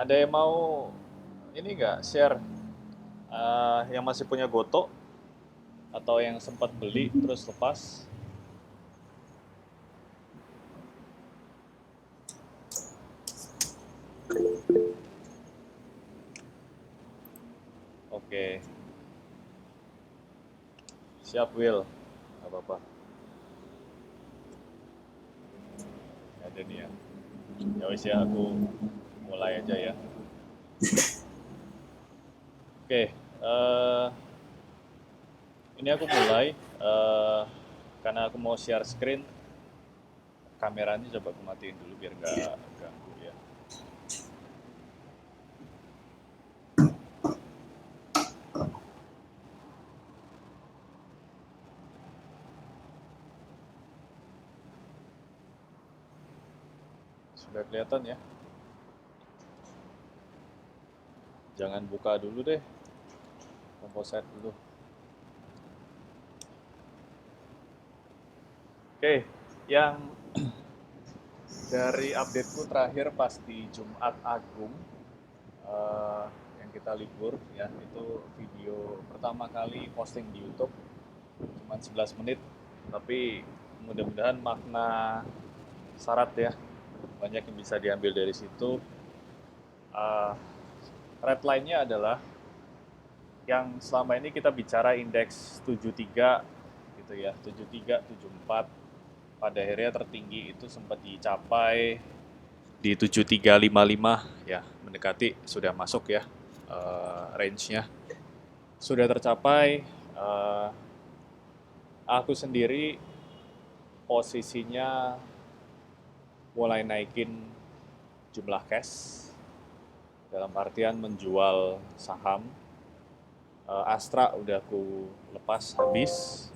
Ada yang mau ini nggak share yang masih punya Goto atau yang sempat beli terus lepas? Oke, siap Will, nggak apa-apa. Ada nih ya. Ya wis ya, aku mulai aja ya. Oke, ini aku mulai karena aku mau share screen. Kameranya coba aku matiin dulu biar nggak ganggu ya. Sudah kelihatan ya? Jangan buka dulu deh, composite dulu. Oke, yang dari updateku terakhir pas di Jumat Agung, eh, yang kita libur ya, itu video pertama kali posting di YouTube, cuma 11 menit, tapi mudah-mudahan makna syarat ya, banyak yang bisa diambil dari situ. Eh, Red line-nya adalah yang selama ini kita bicara indeks 73 gitu ya, 73, 74, pada akhirnya tertinggi itu sempat dicapai di 7355 ya, mendekati sudah masuk ya, range-nya sudah tercapai. Aku sendiri posisinya mulai naikin jumlah cash dalam artian menjual saham. Astra udah aku lepas habis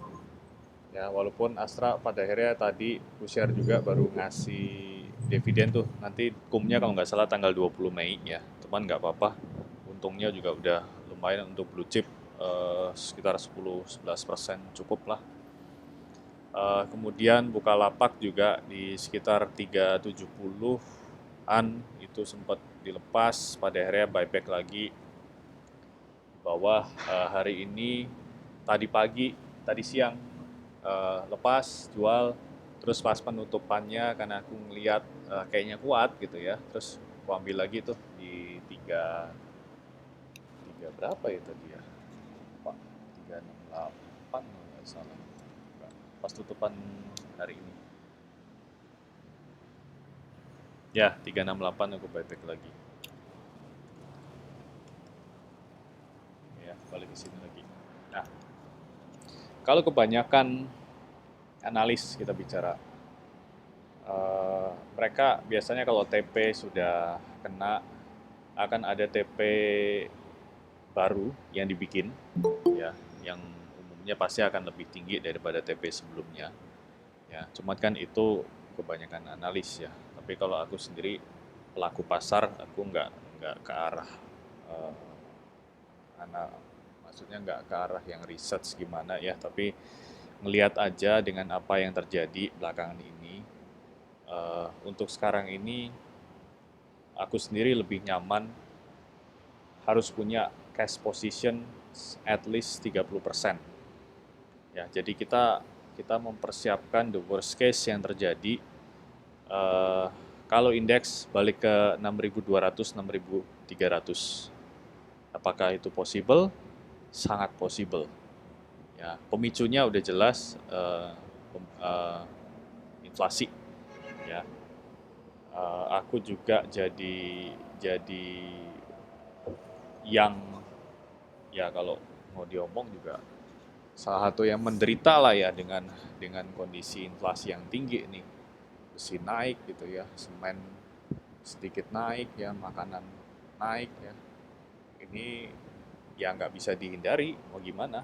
ya, walaupun Astra pada akhirnya tadi aku share juga baru ngasih dividen tuh, nanti kumnya kalau nggak salah tanggal 20 Mei ya, teman nggak apa-apa, untungnya juga udah lumayan untuk blue chip, sekitar 10-11% cukup lah. Kemudian Bukalapak juga di sekitar 370-an itu sempat dilepas, pada akhirnya buyback lagi di bawah. Hari ini tadi pagi, tadi siang lepas, jual, terus pas penutupannya karena aku ngeliat kayaknya kuat gitu ya, terus aku ambil lagi tuh di tiga berapa ya tadi ya, Pak, 368 kalau nggak salah, pas tutupan hari ini. Ya, 368 aku buyback lagi. Ya, balik ke sini lagi. Nah, kalau kebanyakan analis kita bicara, mereka biasanya kalau TP sudah kena, akan ada TP baru yang dibikin, ya, yang umumnya pasti akan lebih tinggi daripada TP sebelumnya. Ya, cuma kan itu kebanyakan analis ya. Tapi kalau aku sendiri pelaku pasar, aku nggak ke arah eh, maksudnya nggak ke arah yang research gimana ya, tapi ngelihat aja dengan apa yang terjadi belakangan ini. Untuk sekarang ini aku sendiri lebih nyaman harus punya cash position at least 30%. Ya, jadi kita kita mempersiapkan the worst case yang terjadi. eh, Kalau indeks balik ke 6.200, 6.300, apakah itu possible? Sangat possible. Ya, pemicunya udah jelas, inflasi. Ya, aku juga jadi yang, ya kalau mau diomong juga salah satu yang menderita lah ya dengan kondisi inflasi yang tinggi nih. Besi naik gitu ya, semen sedikit naik ya, makanan naik ya. Ini ya nggak bisa dihindari, mau gimana.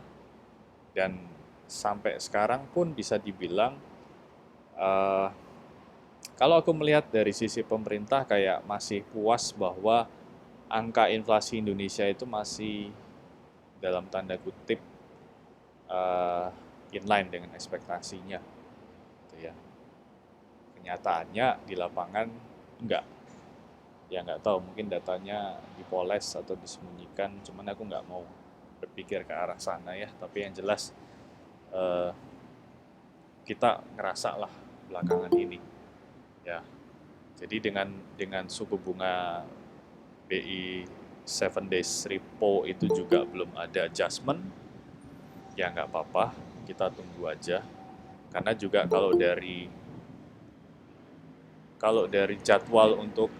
Dan sampai sekarang pun bisa dibilang, eh, kalau aku melihat dari sisi pemerintah kayak masih puas bahwa angka inflasi Indonesia itu masih dalam tanda kutip eh, inline dengan ekspektasinya, gitu ya. Kenyataannya di lapangan enggak. Ya nggak tahu, mungkin datanya dipoles atau disembunyikan, cuman aku nggak mau berpikir ke arah sana ya. Tapi yang jelas eh, kita ngerasa lah belakangan ini ya. Jadi dengan suku bunga BI 7 days repo itu juga belum ada adjustment, ya nggak apa-apa, kita tunggu aja. Karena juga kalau dari jadwal untuk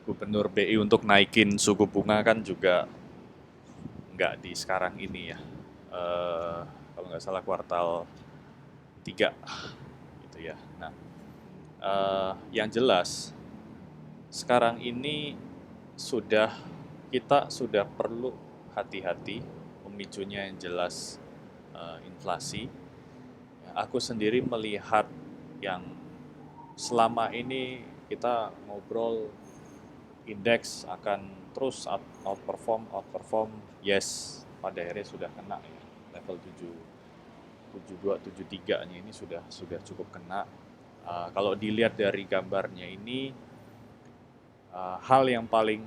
Gubernur BI untuk naikin suku bunga kan juga nggak di sekarang ini ya. Kalau nggak salah kuartal 3 gitu ya. Nah, yang jelas sekarang ini kita sudah perlu hati-hati, pemicunya yang jelas inflasi. Aku sendiri melihat yang selama ini kita ngobrol indeks akan terus outperform, yes, pada akhirnya sudah kena ya, level 72, 73 nya ini sudah cukup kena. Kalau dilihat dari gambarnya ini, hal yang paling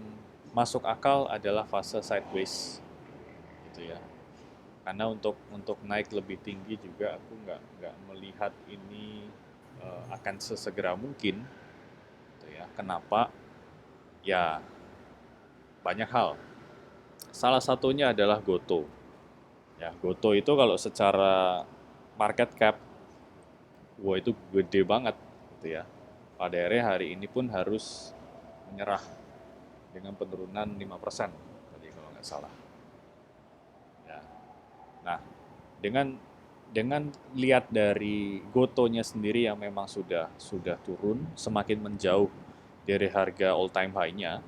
masuk akal adalah fase sideways, gitu ya. Karena untuk naik lebih tinggi juga aku nggak melihat ini akan sesegera mungkin, gitu ya. Kenapa? Ya banyak hal. Salah satunya adalah Goto. Ya, Goto itu kalau secara market cap, wah itu gede banget, gitu ya. Pada akhirnya hari ini pun harus menyerah dengan penurunan 5% tadi kalau nggak salah. Ya. Nah, dengan dengan lihat dari Gotonya sendiri yang memang sudah turun, semakin menjauh dari harga all time high-nya,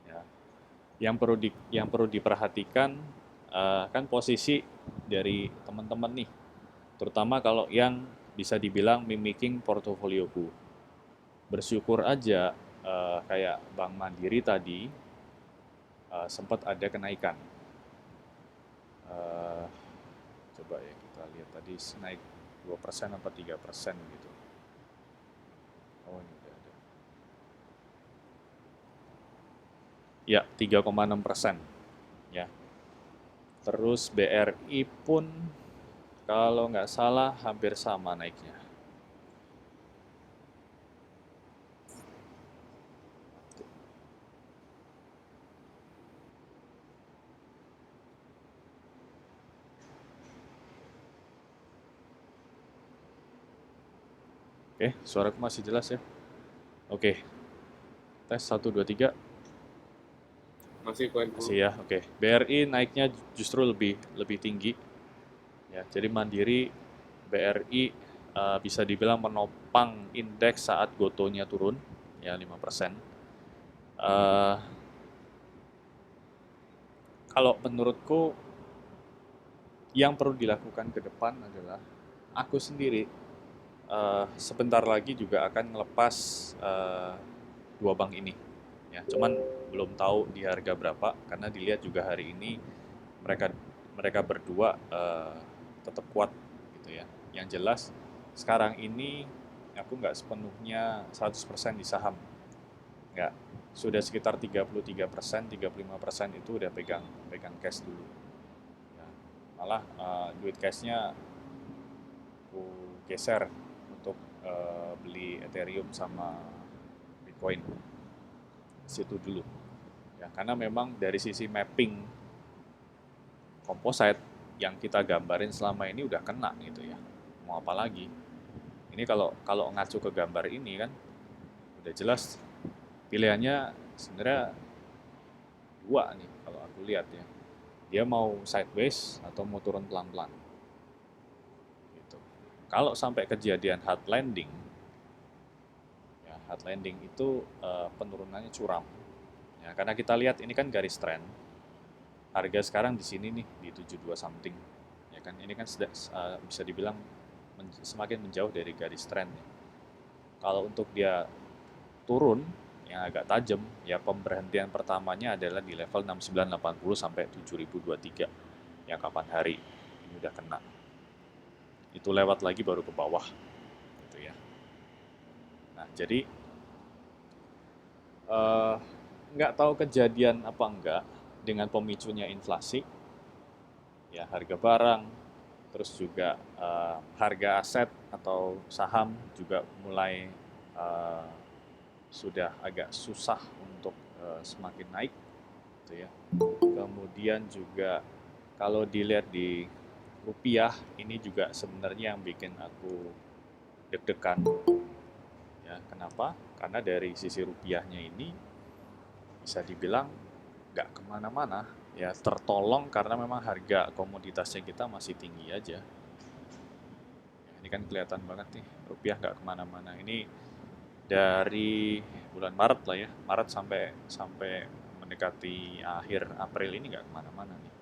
ya, yang perlu diperhatikan kan posisi dari teman-teman nih, terutama kalau yang bisa dibilang mimicking portofolioku. Bersyukur aja kayak Bank Mandiri tadi sempat ada kenaikan. Eh, Coba ya kita lihat tadi naik 2% apa 3% gitu. Oh ini udah ada. Ya 3,6% ya. Terus BRI pun kalau nggak salah hampir sama naiknya. Oke, suaraku masih jelas ya? Oke, tes 1, 2, 3. Masih poinku. Masih ya, oke. BRI naiknya justru lebih lebih tinggi. Ya, jadi Mandiri, BRI bisa dibilang menopang indeks saat Gotonya turun, ya 5%. Eh, Kalau menurutku yang perlu dilakukan ke depan adalah aku sendiri sebentar lagi juga akan ngelepas dua bank ini. Ya, cuman belum tahu di harga berapa karena dilihat juga hari ini mereka mereka berdua tetap kuat gitu ya. Yang jelas sekarang ini aku nggak sepenuhnya 100% di saham, nggak. Sudah sekitar 33%, 35% itu udah pegang pegang cash dulu. Ya. Malah duit cashnya aku geser untuk beli Ethereum sama Bitcoin situ dulu. Ya, karena memang dari sisi mapping composite yang kita gambarin selama ini udah kena gitu ya. Mau apa lagi? Ini kalau kalau ngacu ke gambar ini kan udah jelas pilihannya sebenarnya dua nih kalau aku lihat ya. Dia mau sideways atau mau turun pelan-pelan gitu. Kalau sampai kejadian hard landing, ya hard landing itu penurunannya curam. Ya, karena kita lihat ini kan garis trend. Harga sekarang di sini nih di 72 something. Ya kan ini kan bisa dibilang semakin menjauh dari garis trend. Ya. Kalau untuk dia turun yang agak tajam, ya pemberhentian pertamanya adalah di level 6980 sampai 7023 yang kapan hari ini udah kena. Itu lewat lagi baru ke bawah gitu ya. Nah, jadi Eh, nggak tahu kejadian apa enggak dengan pemicunya inflasi, ya harga barang, terus juga harga aset atau saham juga mulai eh, sudah agak susah untuk semakin naik, gitu ya. Kemudian juga kalau dilihat di rupiah, ini juga sebenarnya yang bikin aku deg-degan, ya. Kenapa? Karena dari sisi rupiahnya ini bisa dibilang nggak kemana-mana, ya tertolong karena memang harga komoditasnya kita masih tinggi aja. Ini kan kelihatan banget nih, rupiah nggak kemana-mana. Ini dari bulan Maret lah ya, Maret sampai sampai mendekati akhir April ini nggak kemana-mana nih.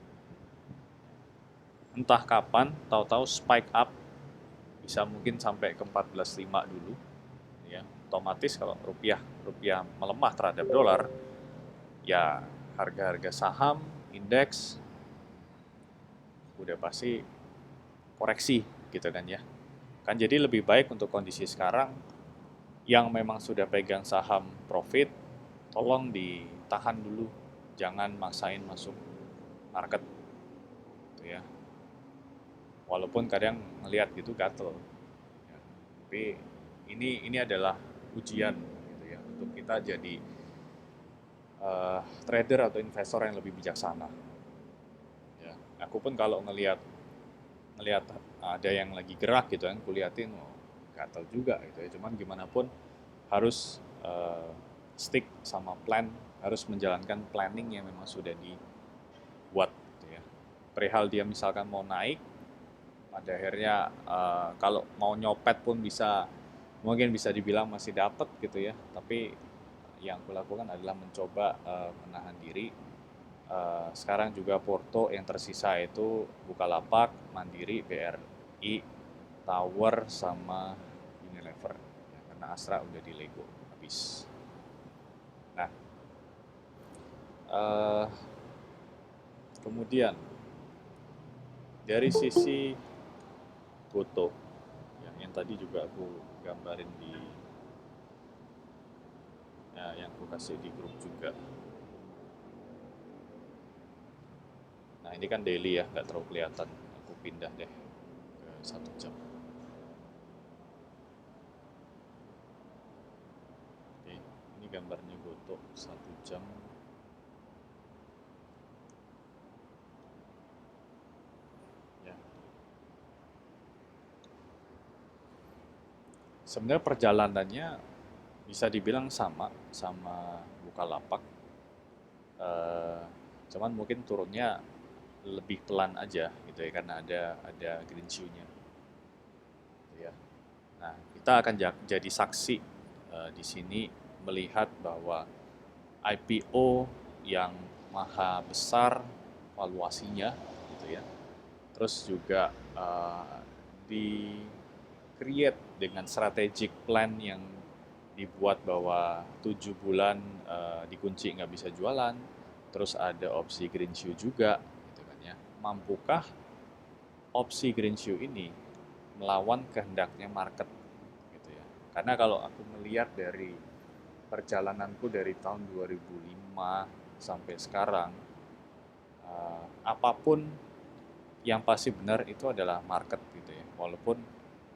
Entah kapan, tahu-tahu spike up, bisa mungkin sampai ke 14.5 dulu. Ya, otomatis kalau rupiah rupiah melemah terhadap dolar, ya harga-harga saham, indeks udah pasti koreksi gitu kan ya. Kan jadi lebih baik untuk kondisi sekarang yang memang sudah pegang saham profit, tolong ditahan dulu, jangan maksain masuk market gitu ya. Walaupun kadang ngelihat gitu gatel. Ya. Tapi ini adalah ujian gitu ya untuk kita jadi trader atau investor yang lebih bijaksana. Ya. Aku pun kalau ngelihat ngelihat ada yang lagi gerak gitu kan, kuliatin, oh, gatel juga gitu ya. Cuman gimana pun harus stick sama plan, harus menjalankan planning yang memang sudah dibuat gitu ya. Perihal dia misalkan mau naik, pada akhirnya kalau mau nyopet pun bisa, mungkin bisa dibilang masih dapat gitu ya. Tapi yang aku lakukan adalah mencoba menahan diri. Sekarang juga Porto yang tersisa itu Bukalapak, Mandiri, BRI, Tower, sama Unilever. Ya, karena Astra udah di Lego habis. Nah, eh, kemudian dari sisi foto, yang tadi juga aku gambarin di, ya, yang aku kasih di grup juga. Nah ini kan daily ya, nggak terlalu kelihatan. Aku pindah deh ke 1 jam. Oke, ini gambarnya Goto 1 jam. Ya, sebenarnya perjalanannya bisa dibilang sama sama Bukalapak. Eh, Cuman mungkin turunnya lebih pelan aja gitu ya, karena ada green shoe-nya. Gitu ya. Nah, kita akan jadi saksi di sini melihat bahwa IPO yang maha besar valuasinya gitu ya. Terus juga di create dengan strategic plan yang dibuat bahwa 7 bulan dikunci nggak bisa jualan, terus ada opsi green shoe juga, gitu kan ya. Mampukah opsi green shoe ini melawan kehendaknya market, gitu ya? Karena kalau aku melihat dari perjalananku dari tahun 2005 sampai sekarang, apapun yang pasti benar itu adalah market gitu ya. Walaupun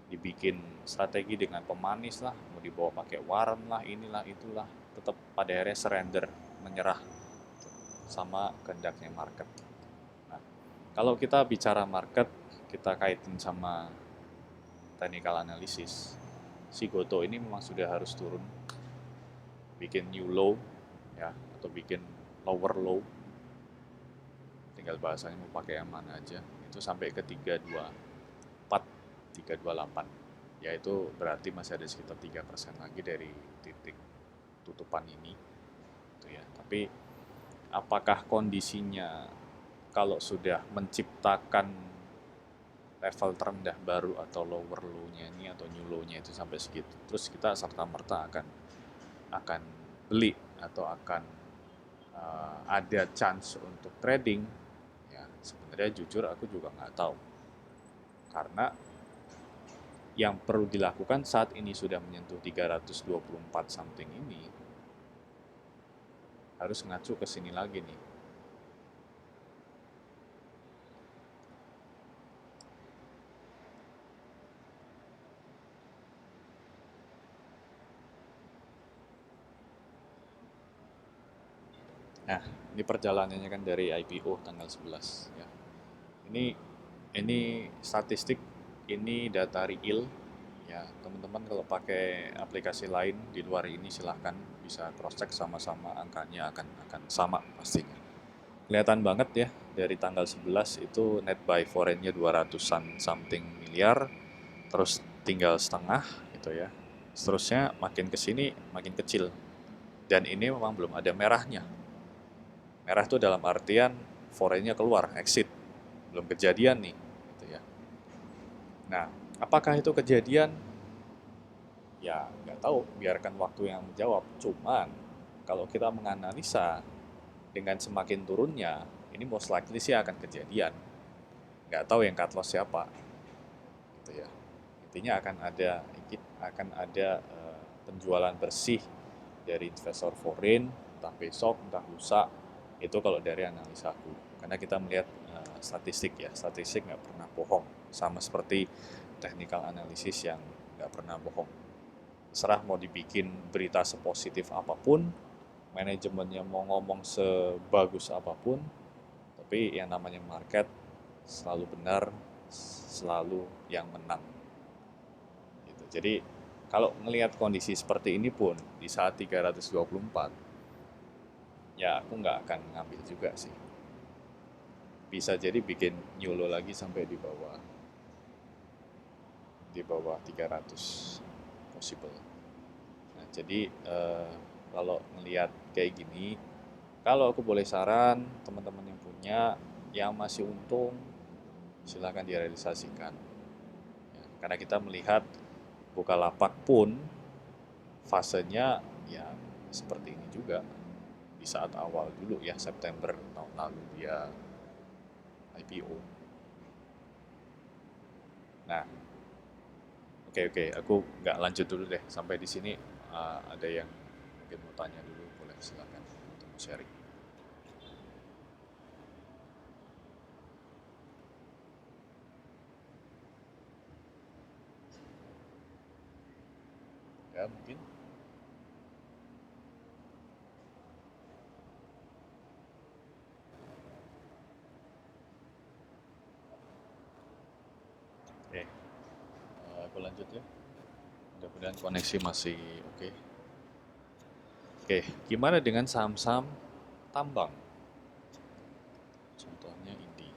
dibikin strategi dengan pemanis lah, mau dibawa pakai warren lah, inilah itulah, tetap pada akhirnya surrender, menyerah gitu, sama kehendaknya market. Nah, kalau kita bicara market, kita kaitin sama technical analysis, si Goto ini memang sudah harus turun, bikin new low ya, atau bikin lower low, tinggal bahasanya mau pakai yang mana aja, itu sampai ke 324, 328, yaitu berarti masih ada sekitar 3% lagi dari titik tutupan ini gitu ya. Tapi apakah kondisinya kalau sudah menciptakan level terendah baru atau lower low-nya ini atau new low-nya itu sampai segitu, terus kita serta merta akan beli atau akan ada chance untuk trading, ya sebenarnya jujur aku juga nggak tahu, karena yang perlu dilakukan saat ini sudah menyentuh 324 something ini, harus ngacu ke sini lagi nih. Nah, ini perjalanannya kan dari IPO tanggal 11 ya. Ini statistik, ini data real ya. Teman-teman kalau pakai aplikasi lain di luar ini silahkan bisa cross check sama-sama, angkanya akan sama pastinya. Kelihatan banget ya dari tanggal 11 itu net buy foreign-nya 200-an something miliar, terus tinggal setengah gitu ya. Seterusnya makin ke sini makin kecil. Dan ini memang belum ada merahnya. Merah itu dalam artian foreign-nya keluar, exit. Belum kejadian nih, gitu ya. Nah, apakah itu kejadian? Ya, nggak tahu, biarkan waktu yang menjawab. Cuman, kalau kita menganalisa dengan semakin turunnya, ini most likely sih akan kejadian. Nggak tahu yang cut loss siapa, gitu ya. Intinya akan ada penjualan bersih dari investor foreign, entah besok, entah lusa. Itu kalau dari analisa aku. Karena kita melihat statistik ya, statistik nggak pernah bohong. Sama seperti technical analysis yang nggak pernah bohong. Serah mau dibikin berita sepositif apapun, manajemennya mau ngomong sebagus apapun, tapi yang namanya market selalu benar, selalu yang menang. Gitu. Jadi kalau ngelihat kondisi seperti ini pun di saat 324, ya aku nggak akan ngambil juga sih. Bisa jadi bikin new low lagi sampai di bawah 300 possible. Nah, jadi kalau ngelihat kayak gini, kalau aku boleh saran teman-teman yang punya yang masih untung silahkan direalisasikan. Ya, karena kita melihat Bukalapak pun fasenya ya seperti ini juga di saat awal dulu ya, September tahun lalu dia IPO. Nah, oke, aku nggak lanjut dulu deh sampai di sini. Ada yang mungkin mau tanya dulu, boleh silakan untuk sharing. Ya mungkin. Oke, aku lanjut ya. Mudah-mudahan koneksi masih oke. Oke, gimana dengan saham-saham tambang? Contohnya ini.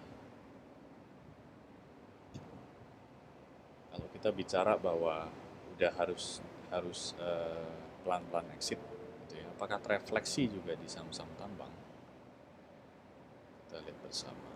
Kalau kita bicara bahwa udah harus pelan-pelan exit, gitu ya. Apakah terefleksi juga di saham-saham tambang? Kita lihat bersama.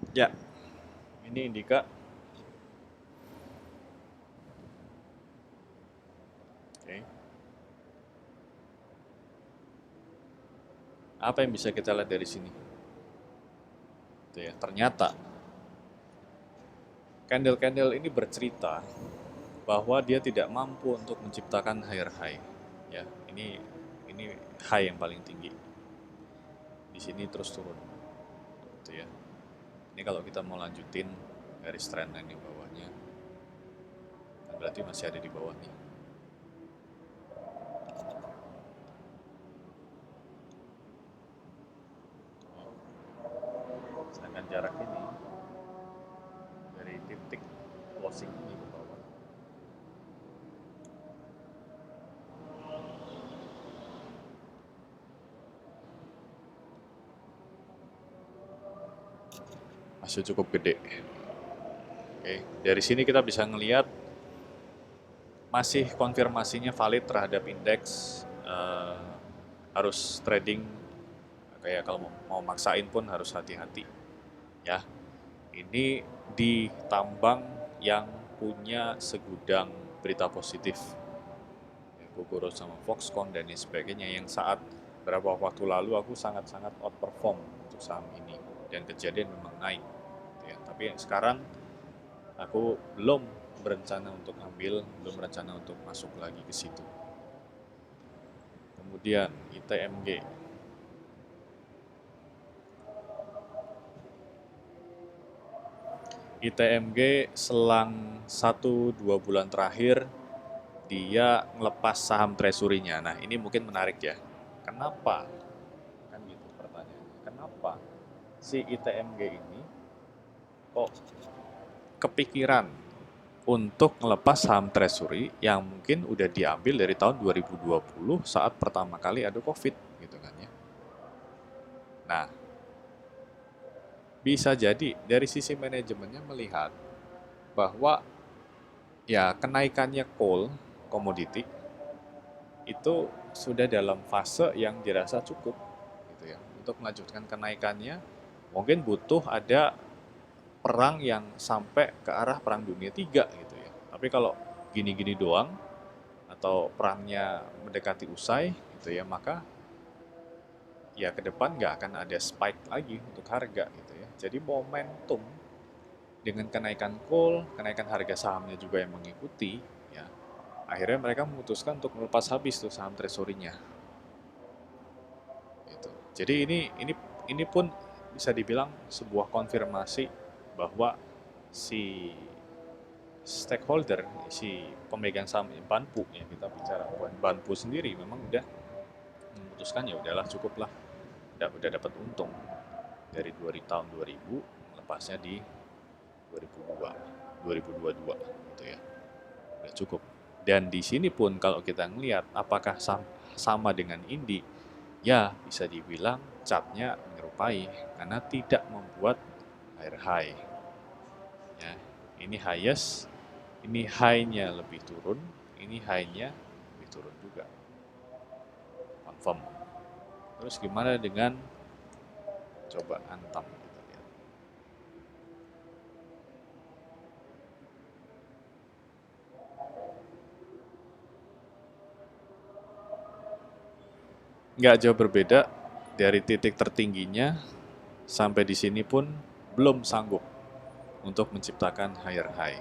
Ya, ini Indika. Oke. Apa yang bisa kita lihat dari sini? Itu ya, ternyata candle-candle ini bercerita bahwa dia tidak mampu untuk menciptakan higher high. Ya, ini high yang paling tinggi. Di sini terus turun. Gitu ya. Ini kalau kita mau lanjutin garis trendline di bawahnya, kan berarti masih ada di bawah nih. masih cukup gede. Oke, dari sini kita bisa ngelihat masih konfirmasinya valid terhadap indeks. Harus trading kayak kalau mau maksain pun harus hati-hati ya. Ini di tambang yang punya segudang berita positif, Gogoro sama Foxconn dan lain sebagainya, yang saat beberapa waktu lalu aku sangat-sangat outperform untuk saham ini dan kejadian memang naik ya. Tapi sekarang aku belum berencana untuk ambil, belum berencana untuk masuk lagi ke situ. Kemudian ITMG. ITMG selang 1-2 bulan terakhir dia ngelepas saham treasury-nya. Nah, ini mungkin menarik ya. Kenapa? Kan gitu pertanyaannya. Kenapa si ITMG ini kok kepikiran untuk ngelepas saham treasury yang mungkin udah diambil dari tahun 2020 saat pertama kali ada COVID gitu kan ya. Nah, bisa jadi dari sisi manajemennya melihat bahwa ya kenaikannya coal komoditi itu sudah dalam fase yang dirasa cukup gitu ya. Untuk melanjutkan kenaikannya mungkin butuh ada perang yang sampai ke arah perang dunia 3 gitu ya. Tapi kalau gini-gini doang atau perangnya mendekati usai gitu ya, maka ya ke depan nggak akan ada spike lagi untuk harga gitu ya. Jadi momentum dengan kenaikan coal, kenaikan harga sahamnya juga yang mengikuti, ya akhirnya mereka memutuskan untuk melepas habis tuh saham treasury-nya. Gitu. Jadi ini pun bisa dibilang sebuah konfirmasi bahwa si stakeholder, si pemegang saham Banpu ya, kita bicara Banpu sendiri memang udah memutuskan ya udahlah cukuplah, udah dapat untung dari tahun 2000 melepasnya di 2022 gitu ya, udah cukup. Dan di sini pun kalau kita ngelihat apakah sama dengan Indi, ya bisa dibilang chartnya menyerupai karena tidak membuat higher high ya. Ini highest, ini high-nya lebih turun, ini high-nya lebih turun juga, confirm. Terus gimana dengan coba Antam kita lihat. Nggak jauh berbeda dari titik tertingginya sampai di sini pun belum sanggup untuk menciptakan higher high.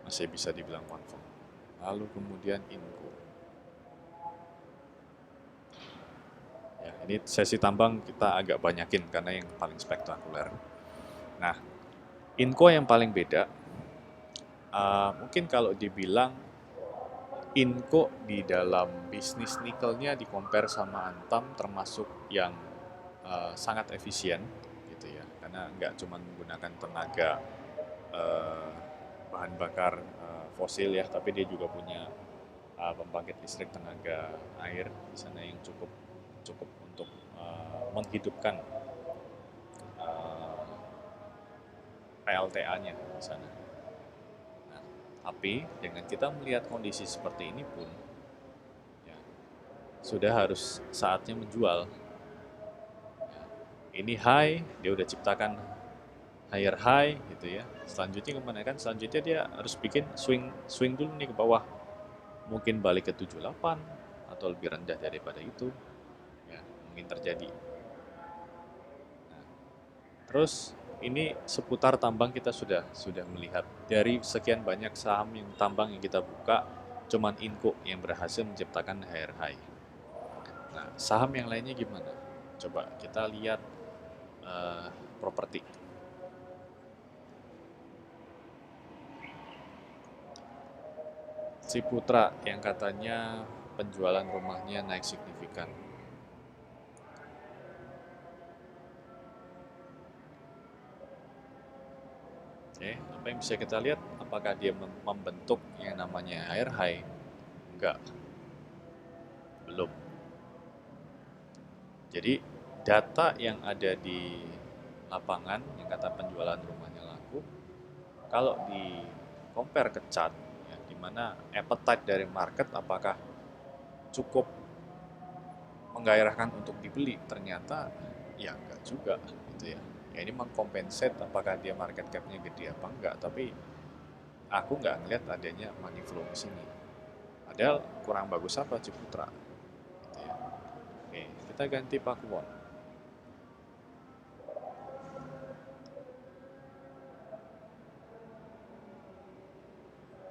Masih bisa dibilang confirm. Lalu kemudian Inco. Ya, ini sesi tambang kita agak banyakin karena yang paling spektakuler. Nah, Inco yang paling beda, mungkin kalau dibilang Inco di dalam bisnis nikelnya di compare sama Antam termasuk yang sangat efisien gitu ya, karena nggak cuma menggunakan tenaga bahan bakar fosil ya, tapi dia juga punya pembangkit listrik tenaga air di sana yang cukup untuk menghidupkan PLTA-nya di sana. Nah, tapi dengan kita melihat kondisi seperti ini pun, ya, sudah harus saatnya menjual. Ya, ini high, dia udah ciptakan higher high gitu ya. Selanjutnya kemana kan? Selanjutnya dia harus bikin swing dulu nih ke bawah. Mungkin balik ke 78 atau lebih rendah daripada itu. Ya, mungkin terjadi. Nah, terus ini seputar tambang kita sudah melihat dari sekian banyak saham yang tambang yang kita buka, cuman Inco yang berhasil menciptakan higher high. Nah, saham yang lainnya gimana? Coba kita lihat properti. Ciputra yang katanya penjualan rumahnya naik signifikan. Oke, apa yang bisa kita lihat? Apakah dia membentuk yang namanya higher high? Enggak, belum. Jadi data yang ada di lapangan yang kata penjualan rumahnya laku, kalau di compare ke chart, ya, di mana appetite dari market apakah cukup menggairahkan untuk dibeli, ternyata ya enggak juga gitu ya. Ya ini mengkompensate apakah dia market cap-nya gede apa enggak, tapi aku nggak ngeliat adanya money flow di sini. Padahal kurang bagus apa Ciputra gitu ya. Oke, kita ganti Pakuwon.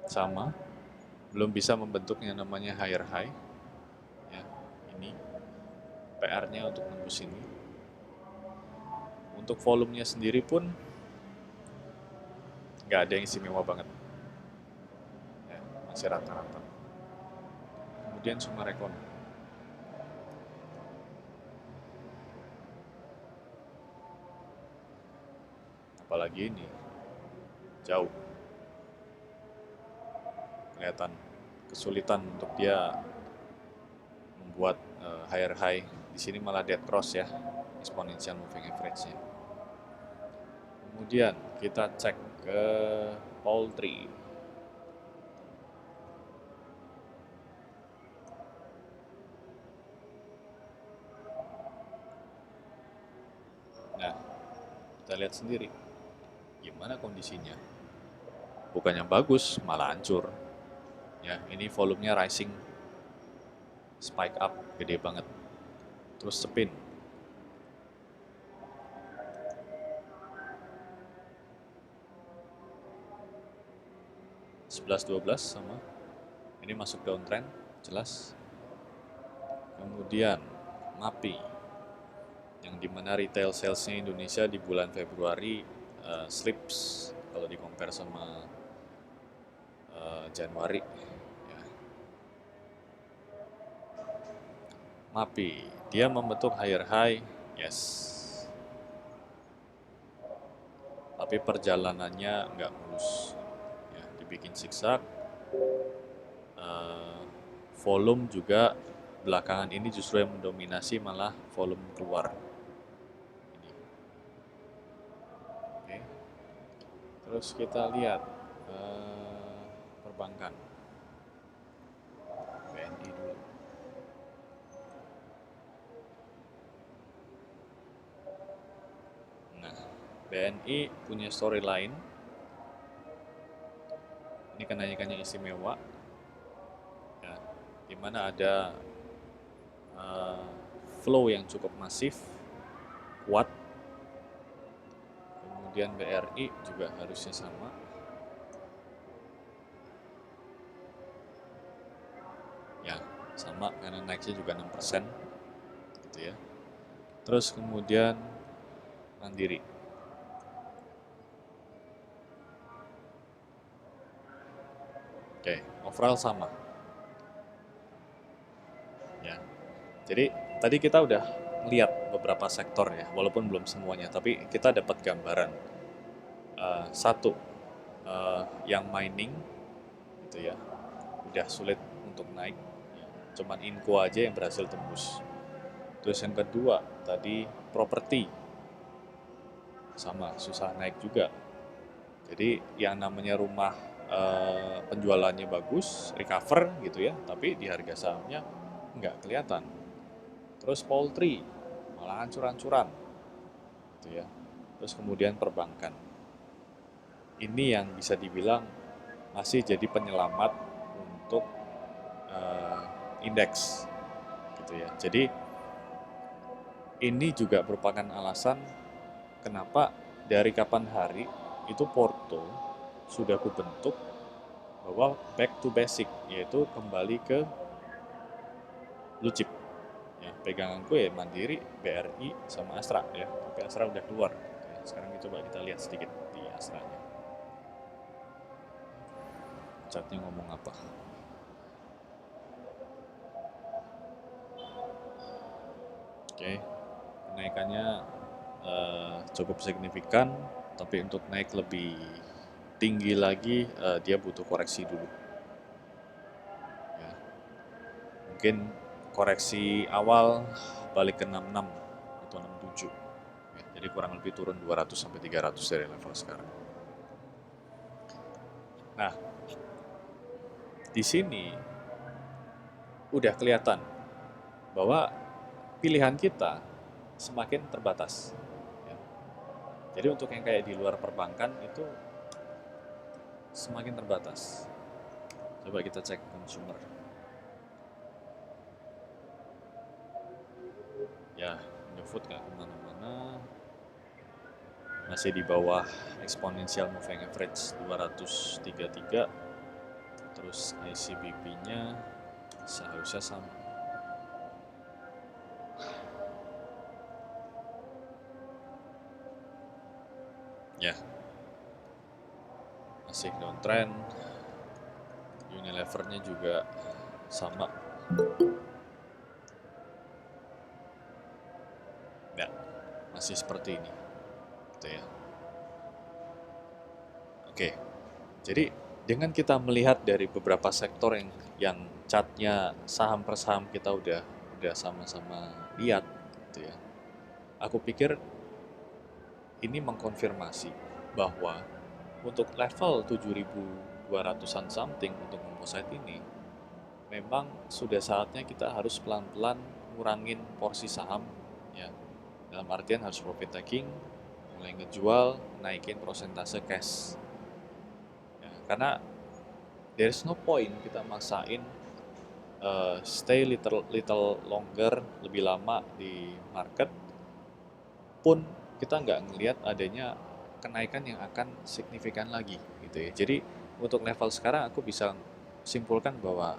Sama, belum bisa membentuk yang namanya higher high. Ya, ini PR-nya untuk nembus ini. Untuk volumenya sendiri pun nggak ada yang istimewa banget. Ya, masih rata-rata. Kemudian Sumarekon. Apalagi ini, jauh. Kelihatan kesulitan untuk dia membuat higher high. Di sini malah dead cross ya, exponential moving average-nya. Kemudian kita cek ke poultry. Nah, kita lihat sendiri gimana kondisinya. Bukannya bagus, malah hancur. Ya, ini volumenya rising, spike up, gede banget. Terus spin. $11.12 sama. Ini masuk downtrend, jelas. Kemudian MAPI, yang dimana retail salesnya Indonesia di bulan Februari slips kalau di compare sama Januari. Ya. MAPI, dia membentuk higher high, yes. Tapi perjalanannya nggak mulus. Ya, dibikin zigzag. Volume juga belakangan ini justru yang mendominasi malah volume keluar. Ini. Oke. Terus kita lihat perbankan. BNI dulu. Nah, BNI punya storyline. Ini kenaikannya istimewa. Ya, di mana ada flow yang cukup masif, kuat. Kemudian BRI juga harusnya sama. Ya, sama karena naiknya juga 6%. Gitu ya. Terus kemudian Mandiri. Oke, overall sama. Ya. Jadi tadi kita udah lihat beberapa sektor ya, walaupun belum semuanya, tapi kita dapat gambaran. Satu, yang mining gitu ya, udah sulit untuk naik. Cuman Inco aja yang berhasil tembus. Terus yang kedua, tadi properti. Sama, susah naik juga. Jadi yang namanya rumah penjualannya bagus, recover gitu ya, tapi di harga sahamnya nggak kelihatan. Terus poultry, malah hancur-hancuran gitu ya. Terus kemudian perbankan. Ini yang bisa dibilang masih jadi penyelamat untuk indeks gitu ya. Jadi ini juga merupakan alasan kenapa dari kapan hari itu Porto sudah kubentuk bahwa back to basic, yaitu kembali ke blue chip. Ya, pegangan gue ya Mandiri, BRI, sama Astra ya. Tapi Astra udah keluar. Ya, sekarang coba kita lihat sedikit di Astranya. Chartnya ngomong apa? Oke, kenaikannya cukup signifikan, tapi untuk naik lebih tinggi lagi dia butuh koreksi dulu. Ya. Mungkin koreksi awal balik ke 66 atau 67. Ya, Jadi kurang lebih turun 200 sampai 300 dari level sekarang. Nah, di sini udah kelihatan bahwa pilihan kita semakin terbatas. Ya. Jadi untuk yang kayak di luar perbankan itu semakin terbatas. Coba kita cek consumer. Ya, Indofood nggak kemana-mana. Masih di bawah exponential moving average 233. Terus ICBP-nya seharusnya sama. Ya, masih downtrend. Unilever-nya juga sama. Ya, masih seperti ini. Gitu ya. Oke. Jadi dengan kita melihat dari beberapa sektor yang chartnya saham per saham kita udah sama-sama lihat gitu ya. Aku pikir ini mengkonfirmasi bahwa untuk level 7.200-an something untuk composite ini memang sudah saatnya kita harus pelan-pelan ngurangin porsi saham ya. Dalam artian harus profit taking, mulai ngejual, naikin prosentase cash. Ya, karena there's no point kita maksain stay little longer, lebih lama di market pun kita nggak ngelihat adanya kenaikan yang akan signifikan lagi gitu ya. Jadi untuk level sekarang aku bisa simpulkan bahwa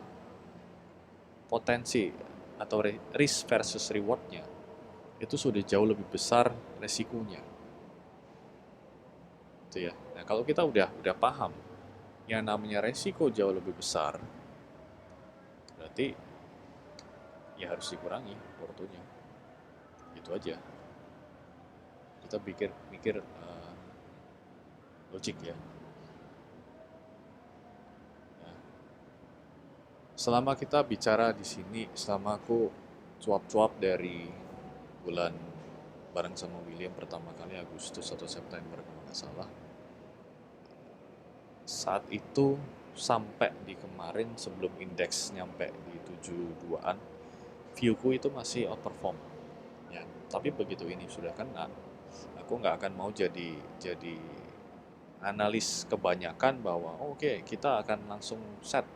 potensi atau risk versus rewardnya itu sudah jauh lebih besar resikonya gitu ya. Nah kalau kita udah paham yang namanya resiko jauh lebih besar, berarti ya harus dikurangi portonya, gitu aja. Kita mikir logik ya. Nah, selama kita bicara di sini, selama aku cuap-cuap dari bulan bareng sama William pertama kali Agustus atau September kalau nggak salah, saat itu sampai di kemarin sebelum indeks nyampe di 72-an, viewku itu masih outperform. Ya, tapi begitu ini sudah kena, aku nggak akan mau jadi analis kebanyakan bahwa oke, kita akan langsung set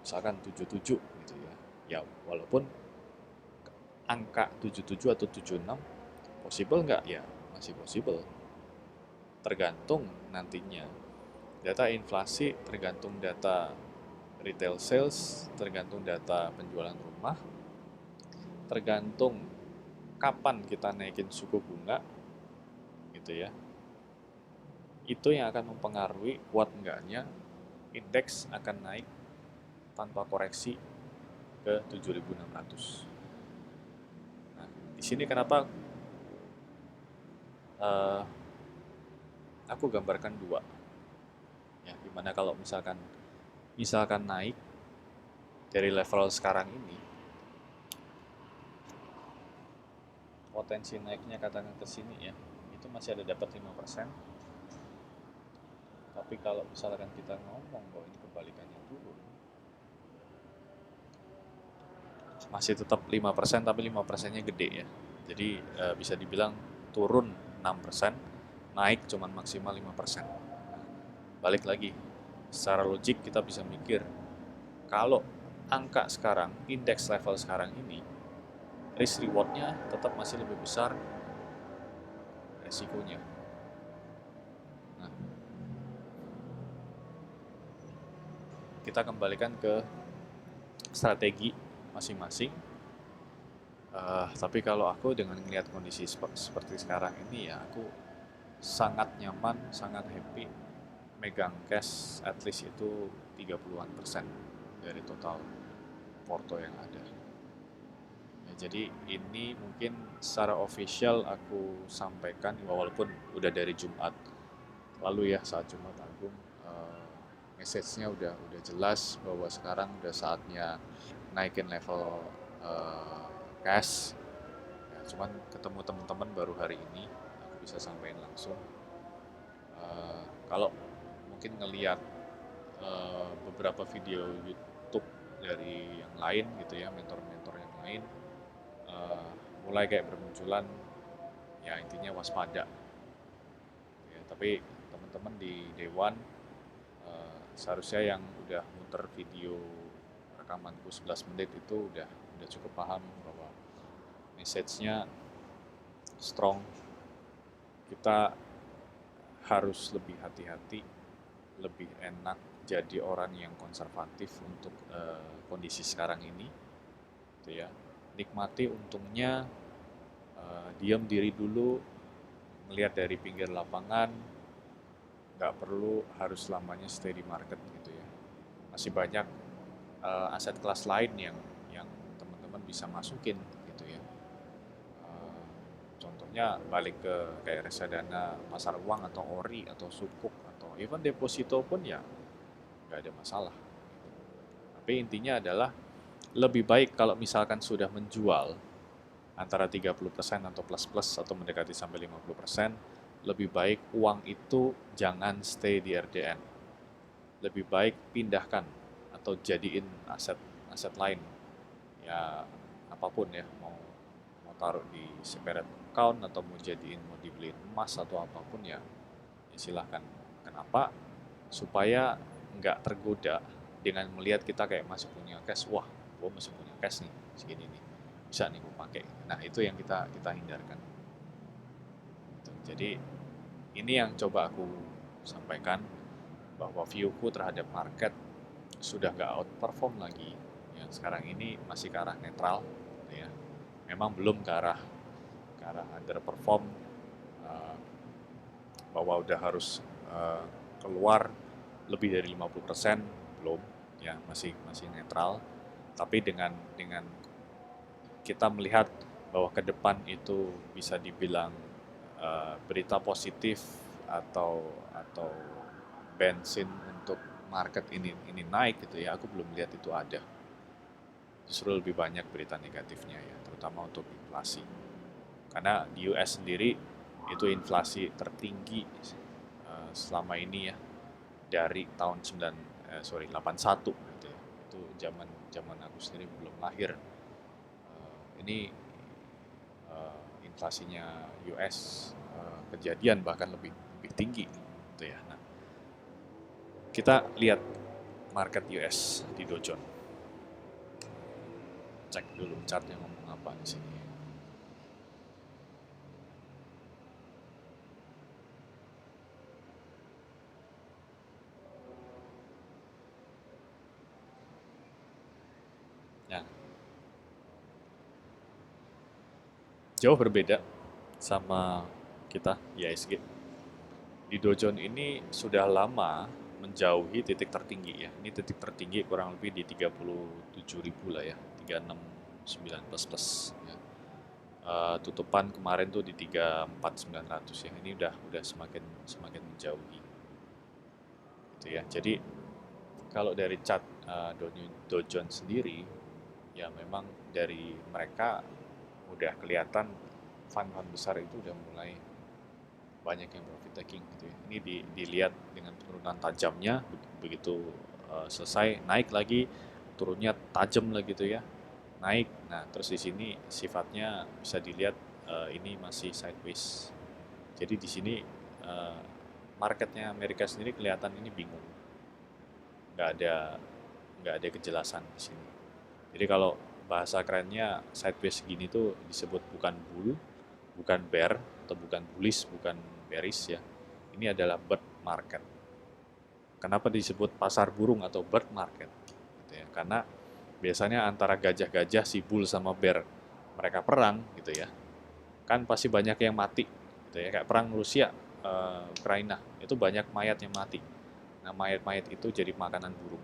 misalkan 77 gitu ya. Ya walaupun angka 77 atau 76 possible nggak ya, masih possible. Tergantung nantinya data inflasi, tergantung data retail sales, tergantung data penjualan rumah, tergantung kapan kita naikin suku bunga gitu ya. Itu yang akan mempengaruhi kuat enggaknya indeks akan naik tanpa koreksi ke 7.600. Nah, di sini kenapa aku gambarkan dua. Ya, dimana kalau misalkan naik dari level sekarang ini, potensi naiknya katakan ke sini ya, itu masih ada dapat 5%. Tapi kalau misalkan kita ngomong bahwa ini kebalikannya turun, masih tetap 5%, tapi 5%-nya gede ya. Jadi bisa dibilang turun 6%, naik cuman maksimal 5%. Nah, balik lagi, secara logik kita bisa mikir, kalau angka sekarang, indeks level sekarang ini, risk reward-nya tetap masih lebih besar resikonya. Nah, kita kembalikan ke strategi masing-masing. Tapi kalau aku dengan melihat kondisi seperti sekarang ini ya, aku sangat nyaman, sangat happy megang cash at least itu 30-an% dari total porto yang ada. Ya, jadi ini mungkin secara official aku sampaikan walaupun udah dari Jumat lalu ya, saat Jumat Agung message-nya udah jelas bahwa sekarang udah saatnya naikin level cash. Ya, cuman ketemu teman-teman baru hari ini bisa sampaikan langsung. Kalau mungkin ngelihat beberapa video YouTube dari yang lain gitu ya, mentor-mentor yang lain, mulai kayak bermunculan, ya intinya waspada. Ya, tapi teman-teman di Dewan seharusnya yang udah muter video rekamanku 11 menit itu udah cukup paham bahwa message-nya strong. Kita harus lebih hati-hati, lebih enak jadi orang yang konservatif untuk kondisi sekarang ini, gitu ya. Nikmati untungnya, diam diri dulu, melihat dari pinggir lapangan, nggak perlu harus selamanya stay di market gitu ya. Masih banyak aset kelas lain yang teman-teman bisa masukin gitu ya. Contohnya balik ke kayak reksadana pasar uang atau ori atau sukuk atau even deposito pun ya nggak ada masalah. Tapi intinya adalah lebih baik kalau misalkan sudah menjual antara 30% atau plus-plus atau mendekati sampai 50%, lebih baik uang itu jangan stay di RDN. Lebih baik pindahkan atau jadiin aset lain. Ya apapun ya, mau taruh di separate account atau mau dibeliin emas atau apapun ya silahkan. Kenapa? Supaya nggak tergoda dengan melihat kita kayak masih punya cash, wah gue masih punya cash nih segini nih, bisa nih gue pakai. Nah itu yang kita hindarkan. Jadi ini yang coba aku sampaikan, bahwa viewku terhadap market sudah nggak outperform lagi. Ya, sekarang ini masih ke arah netral, gitu ya. Memang belum ke arah underperform, bahwa udah harus keluar lebih dari 50%, belum, ya masih netral. Tapi dengan kita melihat bahwa ke depan itu bisa dibilang berita positif atau bensin untuk market ini naik gitu ya, aku belum lihat itu ada. Justru lebih banyak berita negatifnya ya, terutama untuk inflasi. Karena di US sendiri itu inflasi tertinggi selama ini ya, dari tahun 81 gitu ya. Itu zaman aku sendiri belum lahir. Ini inflasinya US kejadian bahkan lebih tinggi gitu ya. Nah, kita lihat market US di Dow Jones. Cek dulu chartnya ngomong apa di sini. Ya. Jauh berbeda sama kita IHSG. Di Dow Jones ini sudah lama menjauhi titik tertinggi ya. Ini titik tertinggi kurang lebih di 37.000 lah ya, 36.9 plus ya. Tutupan kemarin tuh di 34.900 ya. Ini udah semakin menjauhi. Gitu ya. Jadi kalau dari chart Dow Jones sendiri ya, memang dari mereka udah kelihatan fund-fund besar itu udah mulai banyak yang profit taking gitu ya. Ini dilihat dengan penurunan tajamnya, begitu selesai naik lagi, turunnya tajam lagi gitu ya, naik. Nah terus di sini sifatnya bisa dilihat ini masih sideways. Jadi di sini marketnya Amerika sendiri kelihatan ini bingung, nggak ada kejelasan di sini. Jadi kalau bahasa kerennya sideways segini tuh disebut bukan bull, bukan bear, atau bukan bullish, bukan bearish ya. Ini adalah bird market. Kenapa disebut pasar burung atau bird market? Gitu ya. Karena biasanya antara gajah-gajah si bull sama bear mereka perang gitu ya. Kan pasti banyak yang mati gitu ya. Kayak perang Rusia Ukraina itu banyak mayat yang mati. Nah, mayat-mayat itu jadi makanan burung.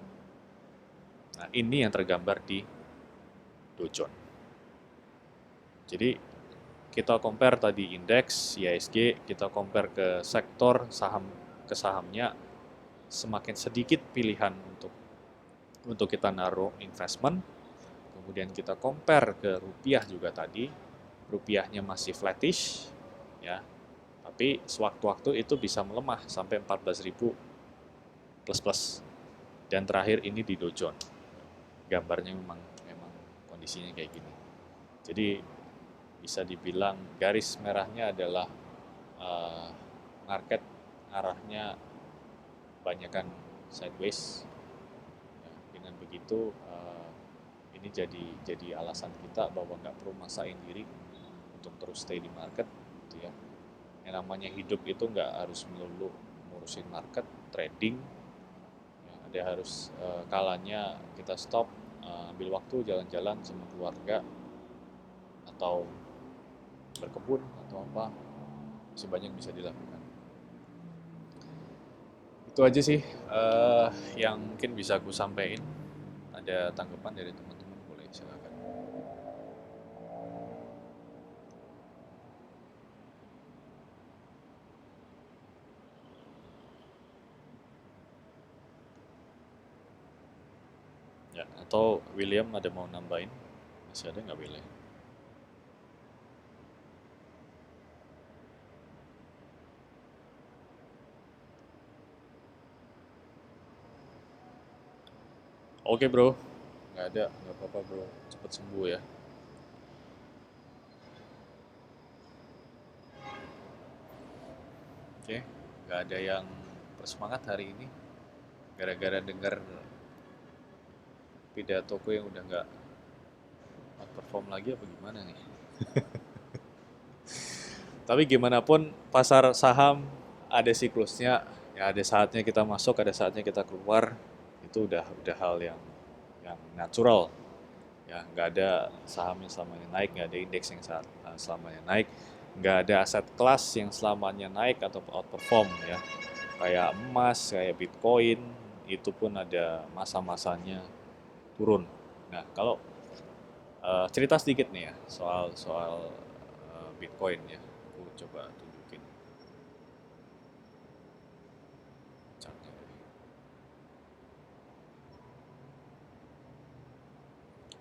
Nah, ini yang tergambar di Dow Jones. Jadi kita compare tadi indeks IHSG, kita compare ke sektor sahamnya, semakin sedikit pilihan untuk kita naruh investment. Kemudian kita compare ke rupiah juga tadi, rupiahnya masih flattish ya. Tapi sewaktu-waktu itu bisa melemah sampai 14.000 plus-plus. Dan terakhir ini di Dow Jones. Gambarnya memang kondisinya kayak gini. Jadi bisa dibilang garis merahnya adalah market arahnya banyakkan sideways. Ya, dengan begitu ini jadi alasan kita bahwa nggak perlu maksain diri untuk terus stay di market, gitu ya. Yang namanya hidup itu nggak harus melulu ngurusin market, trading. Ya, ada harus kalanya kita stop, ambil waktu jalan-jalan sama keluarga atau berkebun atau apa, masih banyak bisa dilakukan. Itu aja sih yang mungkin bisa aku sampaikan. Ada tanggapan dari teman-teman, boleh silakan. Ya, atau William ada mau nambahin? Masih ada nggak William? Oke bro, nggak ada, nggak apa-apa bro, cepet sembuh ya. Oke, nggak ada yang bersemangat hari ini gara-gara dengar pidatoku yang udah nggak outperform lagi apa gimana nih? Tapi gimana pun pasar saham ada siklusnya, ya ada saatnya kita masuk, ada saatnya kita keluar. Itu udah hal yang natural. Ya, nggak ada saham yang selamanya naik, nggak ada indeks yang selamanya naik, nggak ada aset kelas yang selamanya naik atau outperform ya. Kayak emas, kayak Bitcoin, itu pun ada masa-masanya turun. Nah, kalau cerita sedikit nih ya soal soal Bitcoin ya, aku coba tunjukin chartnya.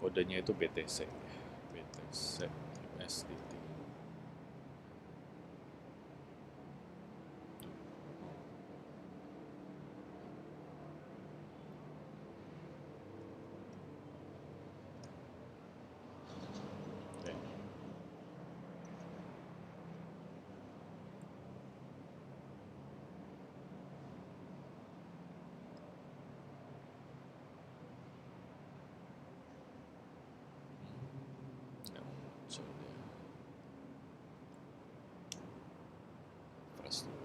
Kodenya itu BTC, BTC USDT. Oke. Ya, so dia fresh dulu.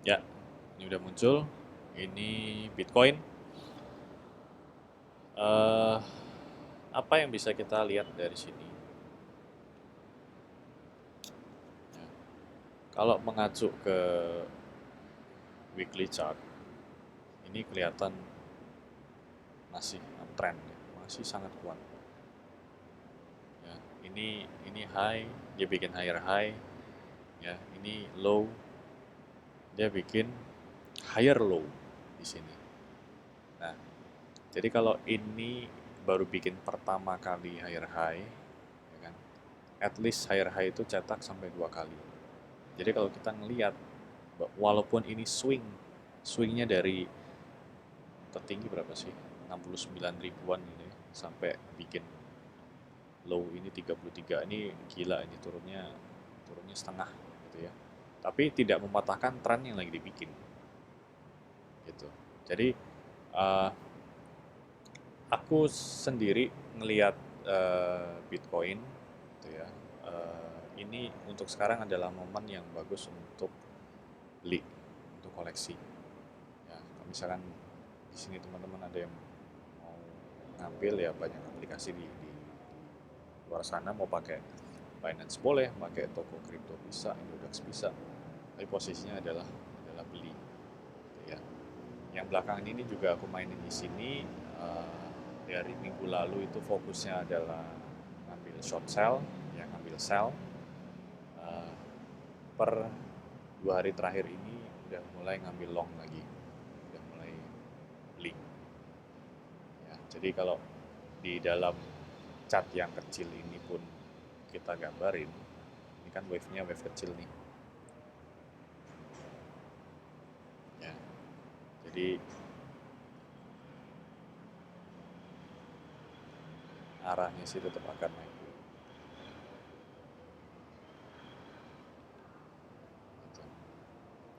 Ya, ini udah muncul. Ini Bitcoin. eh Apa yang bisa kita lihat dari sini? Ya, kalau mengacu ke weekly chart, ini kelihatan masih uptrend, ya, masih sangat kuat. Ya, ini high, dia bikin higher high. Ya, ini low, dia bikin higher low di sini. Nah, jadi kalau ini baru bikin pertama kali higher high, ya kan? At least higher high itu cetak sampai 2 kali. Jadi kalau kita ngelihat, walaupun ini swingnya dari tertinggi berapa sih? 69 ribuan ini sampai bikin low ini 33, ini gila, ini turunnya setengah gitu ya. Tapi tidak mematahkan tren yang lagi dibikin gitu. Jadi uh, aku sendiri ngelihat Bitcoin gitu ya. Ini untuk sekarang adalah momen yang bagus untuk beli, untuk koleksi. Ya, kalau misalkan di sini teman-teman ada yang mau ngambil, ya banyak aplikasi di luar sana, mau pakai Binance boleh, pakai toko kripto bisa, Indodax bisa. Tapi posisinya adalah beli gitu ya. Yang belakangan ini juga aku mainin di sini. Dari minggu lalu itu fokusnya adalah ngambil short sell, ya ngambil sell. Per 2 hari terakhir ini udah mulai ngambil long lagi, udah mulai beli. Ya, jadi kalau di dalam chart yang kecil ini pun kita gambarin, ini kan wave-nya wave kecil nih. Ya, jadi arahnya sih tetap akan naik. Gitu.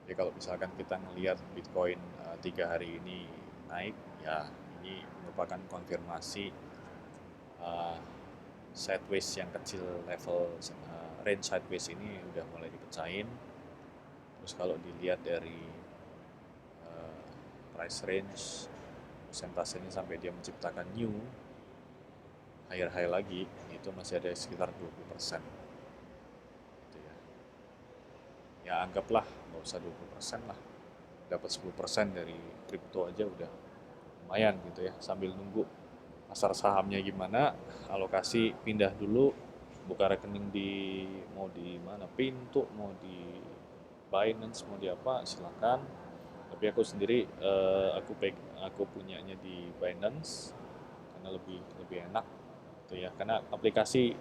Jadi kalau misalkan kita ngelihat Bitcoin 3 hari ini naik, ya ini merupakan konfirmasi sideways yang kecil, level range sideways ini udah mulai dipecahin. Terus kalau dilihat dari price range, persentasenya sampai dia menciptakan new higher high lagi, itu masih ada sekitar 20%. Gitu ya. Ya anggaplah nggak usah 20% lah, dapat 10% dari kripto aja udah lumayan gitu ya, sambil nunggu pasar sahamnya gimana, alokasi pindah dulu, buka rekening mau di mana, Pintu, mau di Binance, mau di apa, silakan. Tapi aku sendiri aku punyanya di Binance karena lebih enak gitu ya, karena aplikasi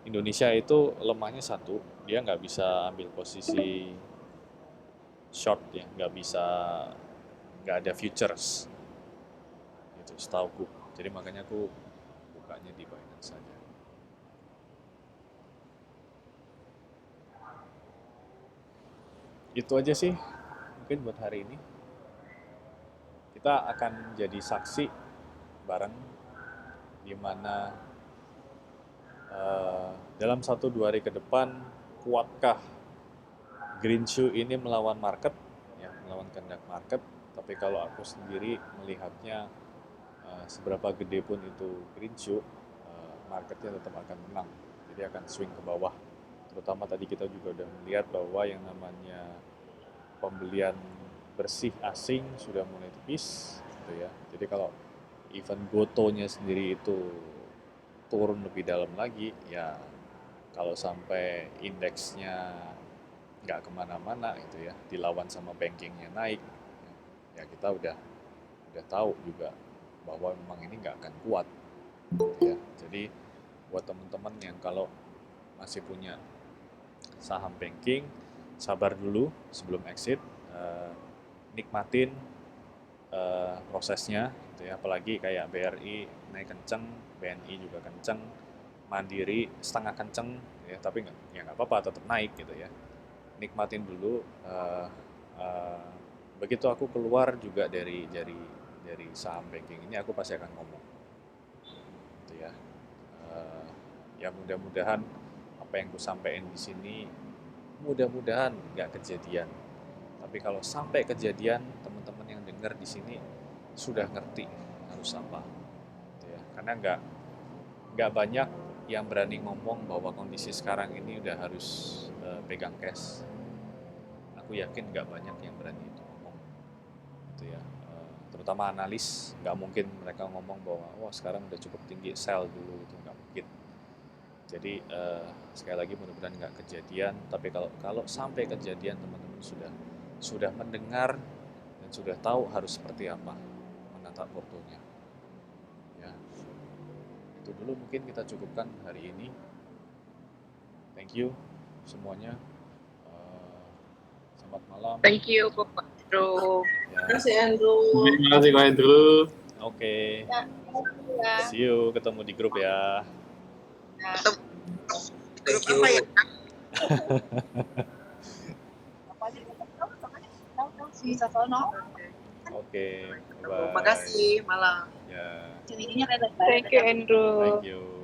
Indonesia itu lemahnya satu, dia nggak bisa ambil posisi short ya, nggak ada futures gitu setauku. Jadi makanya aku bukanya di Binance saja. Itu aja sih mungkin buat hari ini. Kita akan jadi saksi bareng di mana dalam 1-2 hari ke depan kuatkah green shoe ini melawan market, ya melawan kehendak market. Tapi kalau aku sendiri melihatnya seberapa gede pun itu green shoe, marketnya tetap akan menang. Jadi akan swing ke bawah. Terutama tadi kita juga udah melihat bahwa yang namanya pembelian bersih asing sudah mulai tipis, gitu ya. Jadi kalau even gotonya sendiri itu turun lebih dalam lagi, ya kalau sampai indeksnya nggak kemana-mana gitu ya, dilawan sama bankingnya naik, ya kita udah tahu juga bahwa memang ini nggak akan kuat, gitu ya. Jadi buat teman-teman yang kalau masih punya saham banking, sabar dulu sebelum exit, nikmatin prosesnya gitu ya, apalagi kayak BRI naik kenceng, BNI juga kenceng, Mandiri setengah kenceng ya, tapi nggak apa-apa, tetap naik gitu ya. Nikmatin dulu. Begitu aku keluar juga dari saham banking ini, aku pasti akan ngomong gitu ya. Ya mudah-mudahan apa yang ku sampaikan di sini mudah-mudahan nggak kejadian. Tapi kalau sampai kejadian, teman-teman yang dengar di sini sudah ngerti harus apa, gitu ya. Karena nggak banyak yang berani ngomong bahwa kondisi sekarang ini udah harus pegang cash. Aku yakin nggak banyak yang berani itu ngomong, gitu ya. Terutama analis, nggak mungkin mereka ngomong bahwa wah sekarang udah cukup tinggi, sell dulu, itu nggak mungkin. Jadi sekali lagi mudah-mudahan nggak kejadian. Tapi kalau sampai kejadian, teman-teman sudah mendengar dan sudah tahu harus seperti apa menata portonya. Ya, itu dulu mungkin kita cukupkan hari ini. Thank you semuanya. Selamat malam. Thank you, Pak Andrew. Ya, Terima kasih Andrew. Terima kasih Pak Andrew. oke. Ya. See you, ketemu di grup ya. Thank you. Apa ya? Bisa sono. Oke, bye. Terima kasih, malam. Ya, Thank you, Andrew. thank you.